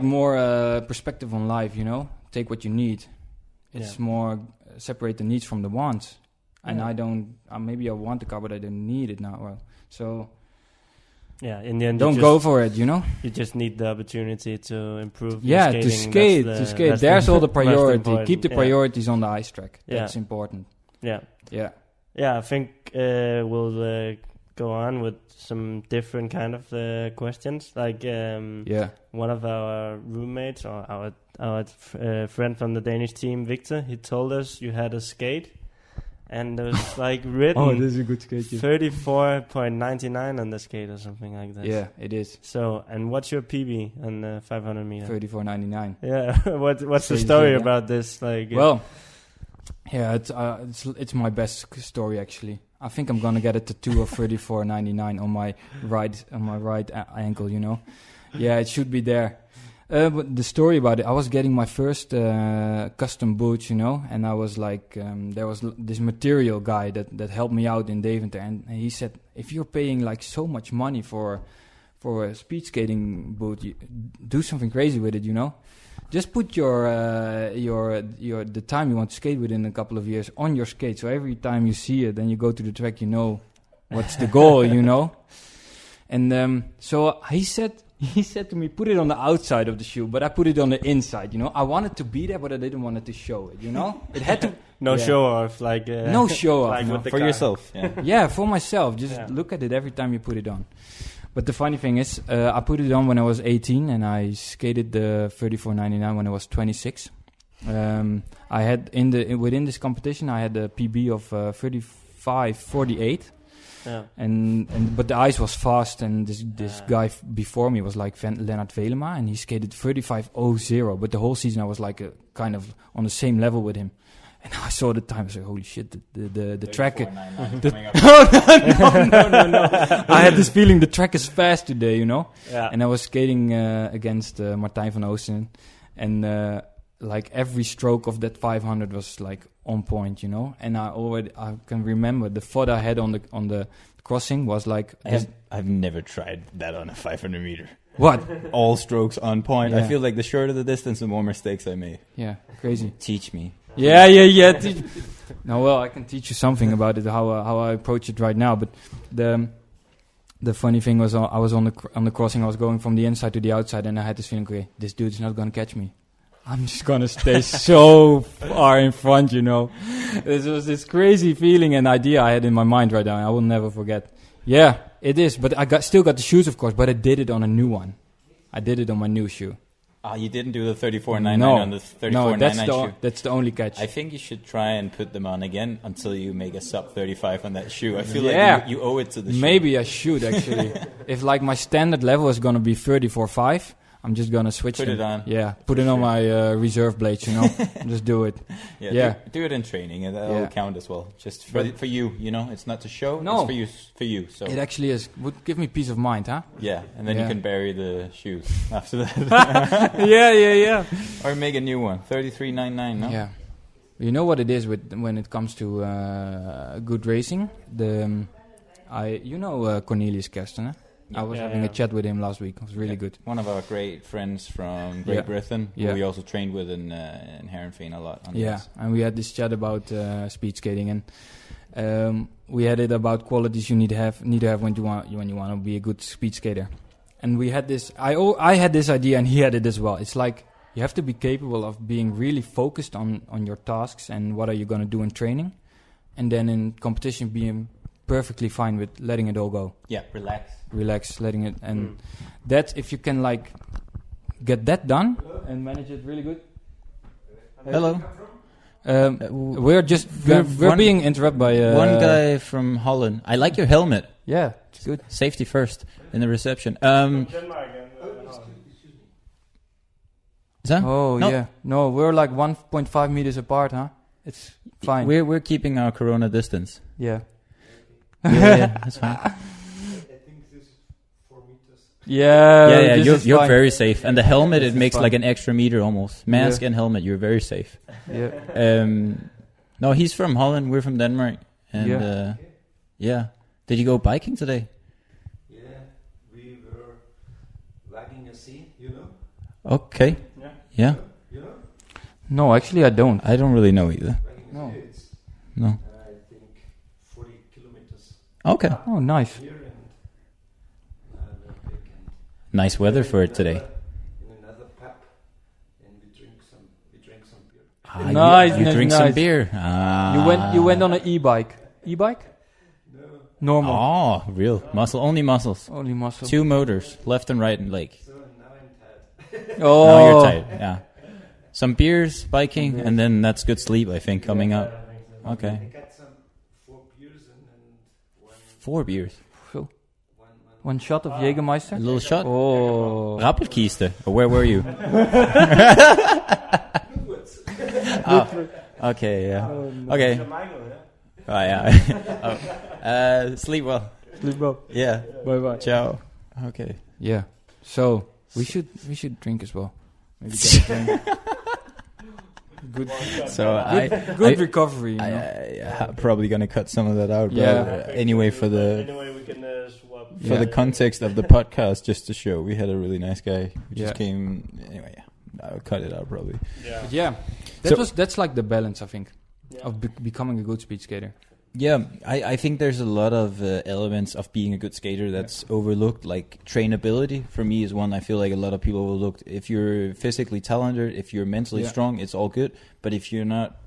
more perspective on life, take what you need. It's more separate the needs from the wants. And I don't, maybe I want the car, but I don't need it now. Well, so in the end, don't go for it, You just need the opportunity to improve. To skate. There's all the priority. Keep the priorities on the ice track. That's important. Yeah. I think we'll go on with some different kind of questions. Like one of our roommates or our friend from the Danish team, Victor, he told us you had a skate. And there was like written this is a good skate. 34.99 on the skate or something like that. Yeah, it is. So, and what's your PB on the 500 meter? 34.99. Yeah, what's the story about this? Like, it's my best story actually. I think I'm gonna get a tattoo of 34.99 on my right ankle. Yeah, it should be there. But the story about it, I was getting my first custom boots, and I was like, there was this material guy that helped me out in Deventer, and he said, if you're paying like so much money for a speed skating boot, do something crazy with it, Just put the time you want to skate within a couple of years on your skate, so every time you see it, then you go to the track, what's the goal, And so he said to me, put it on the outside of the shoe, but I put it on the inside, I wanted to be there, but I didn't want it to show it, It had to... show off, like... no show off. Like for yourself, Yeah, for myself. Just look at it every time you put it on. But the funny thing is, I put it on when I was 18, and I skated the 34.99 when I was 26. I had, within this competition, I had a PB of 35.48. Yeah. But the ice was fast, and this guy before me was like Lennart Velema, and he skated 35.00. But the whole season I was like kind of on the same level with him. And I saw the time, I was like, holy shit, the track... No. I had this feeling the track is fast today, Yeah. And I was skating against Martijn van Oosten, and like every stroke of that 500 was like on point, And I can remember the thought I had on the crossing was like... I've never tried that on a 500 meter. What? All strokes on point. Yeah. I feel like the shorter the distance, the more mistakes I make. Yeah, crazy. Teach me. Yeah. No, well, I can teach you something about it, how I approach it right now. But the funny thing was, I was on the crossing. I was going from the inside to the outside, and I had this feeling, okay, this dude's not gonna catch me. I'm just gonna stay so far in front, This was this crazy feeling and idea I had in my mind right now. I will never forget. Yeah, it is. But I still got the shoes, of course. But I did it on a new one. I did it on my new shoe. You didn't do the 34.99 on the 34.99 shoe? That's the only catch. I think you should try and put them on again until you make a sub 35 on that shoe. I feel like you owe it to the shoe. Maybe I should, actually. If like my standard level is going to be 34.5, I'm just going to switch Put it on. Yeah, put it on my reserve blades, Just do it. Yeah. Do it in training, and that'll count as well. Just for you, It's not to show, no. It's for you. So it actually is. Would give me peace of mind, huh? Yeah, and then you can bury the shoes after that. Yeah. Or make a new one, 33.99, no? Yeah. You know what it is when it comes to good racing? Cornelius Kersten, huh? I was having a chat with him last week. It was really good. One of our great friends from Great Britain, who we also trained with in Heerenveen a lot. And we had this chat about speed skating, and we had it about qualities you need to have when you want to be a good speed skater. And we had this. I had this idea, and he had it as well. It's like you have to be capable of being really focused on your tasks and what are you going to do in training, and then in competition being perfectly fine with letting it all go. Yeah, relax, letting it, and that if you can like get that done and manage it really good. Hello. We're being interrupted by one guy from Holland. I like your helmet. Yeah, it's good. Safety first in the reception. No, we're like 1.5 meters apart, huh? It's fine. We're keeping our corona distance. Yeah. Yeah, that's fine. I think this is 4 meters. Yeah. You're very safe. And the helmet, it makes like an extra meter almost. Mask and helmet, you're very safe. Yeah. No, he's from Holland. We're from Denmark. And did you go biking today? Yeah, we were wagging a sea, Okay. Yeah. You know? No, actually I don't. I don't really know either. No. It's, No. I think 40 kilometers Okay. Oh, nice. here and they can Nice weather for it today. in another pub, and we drink some beer. Ah, Nice, you nice, drink nice. some beer. Ah. You went on an e-bike. E-bike? No, Normal. Oh, real muscle. Only muscles. Only muscle. 2 motors, left and right, and leg. so now I'm tired. Oh. Now you're tired. Yeah. Some beers, biking, and then that's good sleep. I think coming up. Okay. I got some 4 beers and one 4 beers. So, one shot of Jägermeister. A little shot. Oh. Rappelkiste. Where were you? Okay. Yeah. Okay. Oh yeah. Sleep well. Sleep well. Yeah. Bye bye. Ciao. Okay. Yeah. So we should drink as well. Maybe get a drink. Good. So Good recovery. You know? I probably gonna cut some of that out. Yeah. But, anyway, for the Anyway, we can swap. for the context of the podcast, just to show, we had a really nice guy who just came. Anyway, I'll cut it out probably. Yeah. But yeah. That's like the balance, I think, of becoming a good speed skater. Yeah, I think there's a lot of elements of being a good skater that's overlooked. Like trainability, for me, is one I feel like a lot of people overlooked. If you're physically talented, if you're mentally strong, it's all good. But if you're not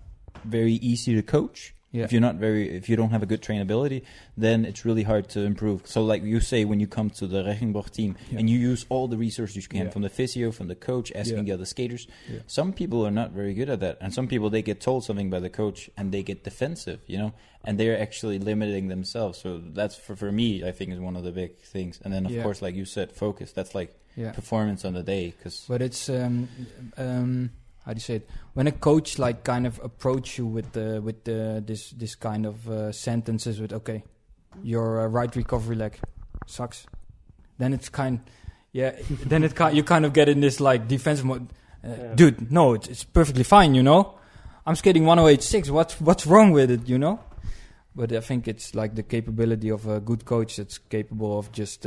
very easy to coach, if you don't have a good trainability, then it's really hard to improve. So like you say, when you come to the Reggeborch team and you use all the resources you can from the physio, from the coach, asking the other skaters, some people are not very good at that. And some people, they get told something by the coach and they get defensive, and they're actually limiting themselves. So that's for me, I think, is one of the big things. And then of course, like you said, focus. That's like performance on the day. But it's how do you say it? When a coach like kind of approach you with this kind of sentences with, okay, your right recovery leg sucks, then it's you kind of get in this like defensive mode. Dude, no, it's perfectly fine, I'm skating 108.6. What's wrong with it, But I think it's like the capability of a good coach that's capable of just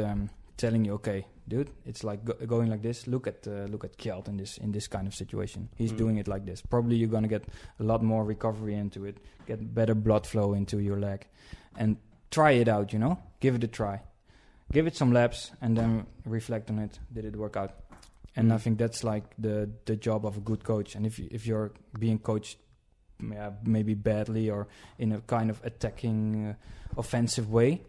telling you, okay, dude, it's like going like this. Look at Kjeld in this kind of situation. He's doing it like this. Probably you're gonna get a lot more recovery into it, get better blood flow into your leg, and try it out. Give it a try, give it some laps, and then reflect on it. Did it work out? And I think that's like the job of a good coach. And if you're being coached, maybe badly or in a kind of attacking, offensive way,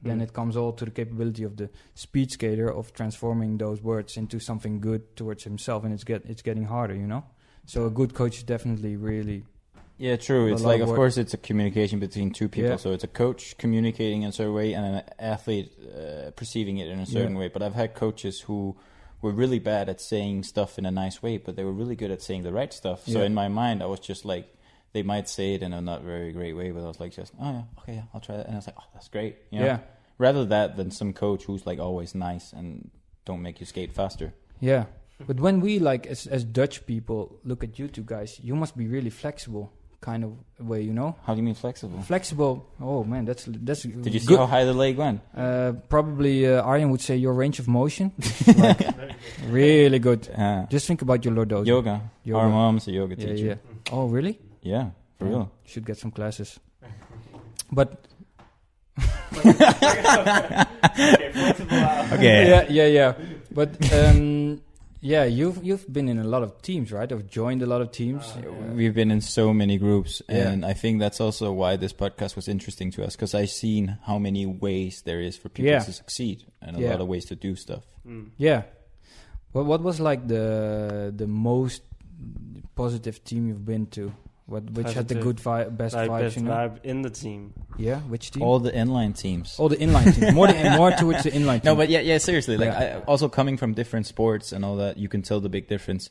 then it comes all to the capability of the speed skater of transforming those words into something good towards himself, and it's getting harder, So a good coach is definitely really... Yeah, true. It's like, of course, it's a communication between two people. Yeah. So it's a coach communicating in a certain way and an athlete perceiving it in a certain way. But I've had coaches who were really bad at saying stuff in a nice way, but they were really good at saying the right stuff. So in my mind, I was just like, they might say it in a not very great way, but I was like, just, oh yeah, okay, yeah, I'll try that. And I was like, oh, that's great. Yeah. Rather that than some coach who's like always nice and don't make you skate faster. Yeah. But when we like as Dutch people look at you two guys, you must be really flexible kind of way, How do you mean flexible? Flexible. Oh man, that's Did you see good. how high the leg went? Probably Ireen would say your range of motion like, really good. Just think about your lordosis. Yoga. Our mom's a yoga teacher. Yeah. Oh really? Yeah, for real. Should get some classes. But okay. Yeah. But you've been in a lot of teams, right? I've joined a lot of teams. We've been in so many groups, and I think that's also why this podcast was interesting to us, because I've seen how many ways there is for people to succeed, and a lot of ways to do stuff. Yeah. Well, what was like the most positive team you've been to? Which had the good best vibes, vibe in the team. Yeah, which team? All the inline teams. All the inline teams. More towards the inline team. No, but yeah, seriously. Like, also coming from different sports and all that, you can tell the big difference.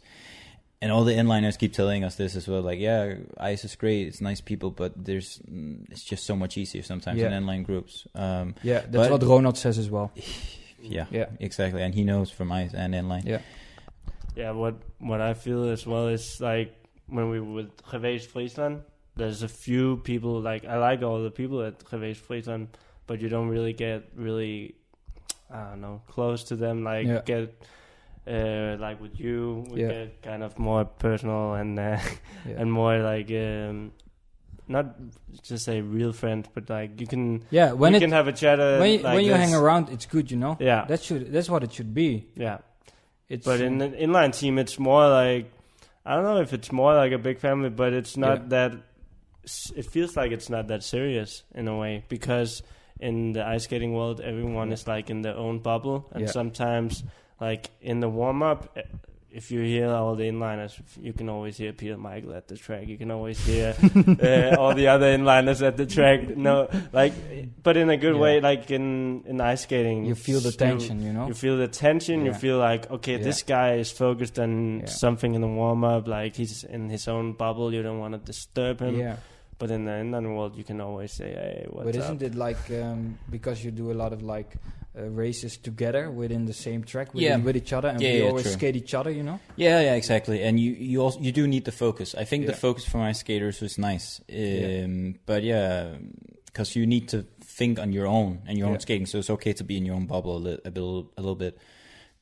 And all the inliners keep telling us this as well. Like, yeah, ice is great. It's nice people, but it's just so much easier sometimes in inline groups. That's what Ronald says as well. Yeah, exactly. And he knows from ice and inline. Yeah, what I feel as well is like, when we were with Geweest Friesland, there's a few people, like, I like all the people at Geweest Friesland, but you don't really get I don't know, close to them, like, get like with you, we get kind of more personal and and more like not just say real friends, but like you can when you can have a chat when you hang around, it's good, you know. Yeah, that's what it should be. Yeah, but in an inline team, it's more like, I don't know if it's more like a big family, but it's not that. It feels like it's not that serious in a way, because in the ice skating world, everyone is like in their own bubble, and sometimes like in the warm up, if you hear all the inliners, you can always hear Peter Michael at the track. You can always hear all the other inliners at the track. No, like, but in a good way. Like in ice skating, you feel the tension. You know, you feel the tension. You feel like, okay, this guy is focused on something in the warm up. Like he's in his own bubble. You don't want to disturb him. Yeah. But in the inline world, you can always say, "Hey, what's up?" But isn't it like because you do a lot of like races together within the same track with each other, and we always skate each other, you know? Yeah, exactly. And you also do need the focus. I think the focus for my skaters was nice, but because you need to think on your own and your own skating, so it's okay to be in your own bubble a little bit.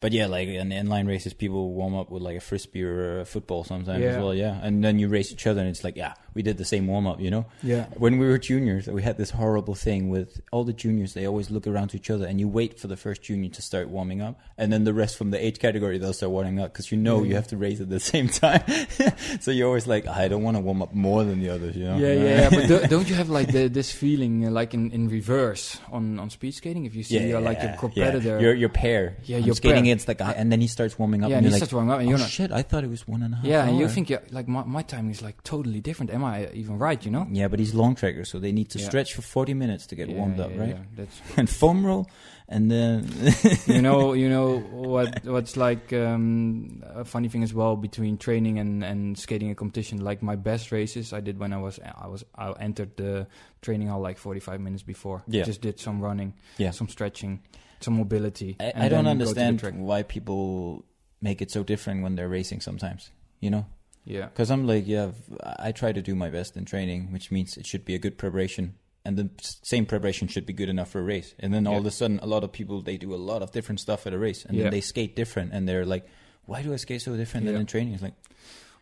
But yeah, like in inline races, people warm up with like a frisbee or a football sometimes as well, and then you race each other, and it's like, we did the same warm up, you know? Yeah. When we were juniors, we had this horrible thing with all the juniors. They always look around to each other, and you wait for the first junior to start warming up, and then the rest from the age category, they'll start warming up, because you have to race at the same time. So you're always like, I don't want to warm up more than the others, you know? Yeah. But don't you have like this feeling like in reverse on speed skating? If you see your competitor, your pair, your skating pair. against the guy, and then he starts warming up, and you're he starts warming up, and you're not, shit, I thought it was 1.5 hours. Yeah, and you think like my timing is like totally different. Am I even right? You know? Yeah, but he's long tracker, so they need to stretch for 40 minutes to get warmed up, right? Yeah, that's and foam roll, and then you know what's like a funny thing as well between training and skating a competition. Like my best races I did when I entered the training hall like 45 minutes before. Just did some running, some stretching, some mobility. I don't understand why people make it so different when they're racing sometimes, you know? Yeah. Because I'm like, I try to do my best in training, which means it should be a good preparation. And the same preparation should be good enough for a race. And then all of a sudden, a lot of people, they do a lot of different stuff at a race. And then they skate different. And they're like, why do I skate so different than in training? It's like,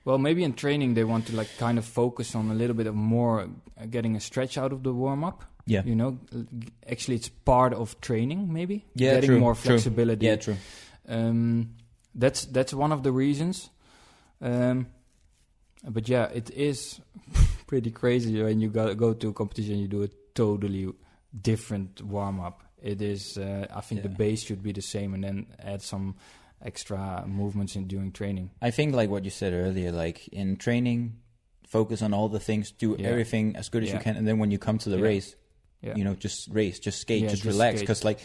well, maybe in training they want to like kind of focus on a little bit of more getting a stretch out of the warm-up. Yeah. You know, actually it's part of training maybe. Yeah, getting more flexibility. Yeah, true. That's one of the reasons. But yeah, it is pretty crazy when you go to a competition, you do a totally different warm-up. It is, I think the base should be the same, and then add some extra movements during training. I think like what you said earlier, like in training, focus on all the things, do everything as good as you can, and then when you come to the race, you know, just race, just skate, just relax, because like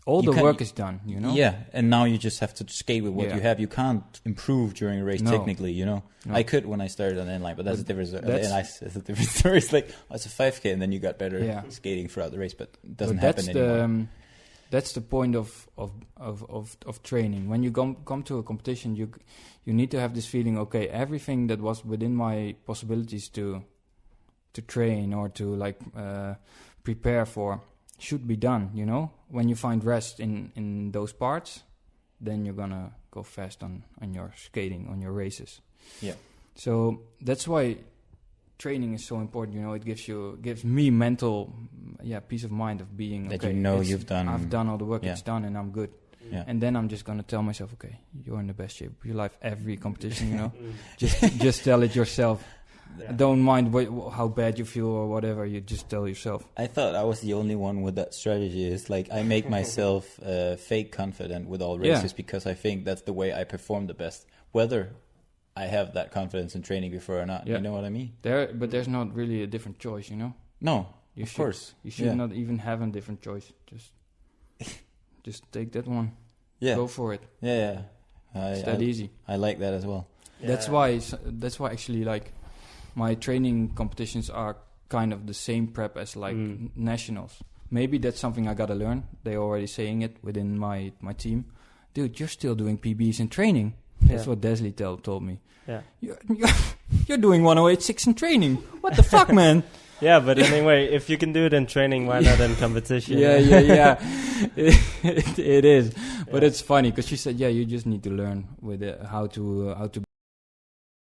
all the work is done, you know? Yeah, and now you just have to skate with what you have. You can't improve during a race technically, you know? No. I could when I started on the inline, but that's a different story. It's like, it's a 5K, and then you got better skating throughout the race, but it doesn't happen anymore. That's the point of training. When you come to a competition, you need to have this feeling, okay, everything that was within my possibilities to train or to like prepare for should be done, you know? When you find rest in those parts, then you're gonna go fast on your skating, on your races. Yeah. So that's why training is so important, you know. It gives me mental peace of mind of being that, okay, you know, I've done all the work, it's done, and I'm good. Yeah. And then I'm just gonna tell myself, okay, you're in the best shape of your life every competition, you know. just tell it yourself. Yeah. Don't mind how bad you feel or whatever. You just tell yourself. I thought I was the only one with that strategy. It's like I make myself fake confident with all races because I think that's the way I perform the best. Whether I have that confidence in training before or not, you know what I mean? But there's not really a different choice, you know. No, of course you should not even have a different choice. Just take that one. Yeah, go for it. Yeah. It's that easy. I like that as well. Yeah. That's why actually like. My training competitions are kind of the same prep as like nationals. Maybe that's something I gotta learn. They're already saying it within my team. Dude, you're still doing PBs in training. That's what Desley told me. Yeah, you're doing 108.6 in training. What the fuck, man? Yeah, but anyway, if you can do it in training, why not in competition? Yeah. It is, but it's funny because she said, "Yeah, you just need to learn with it how to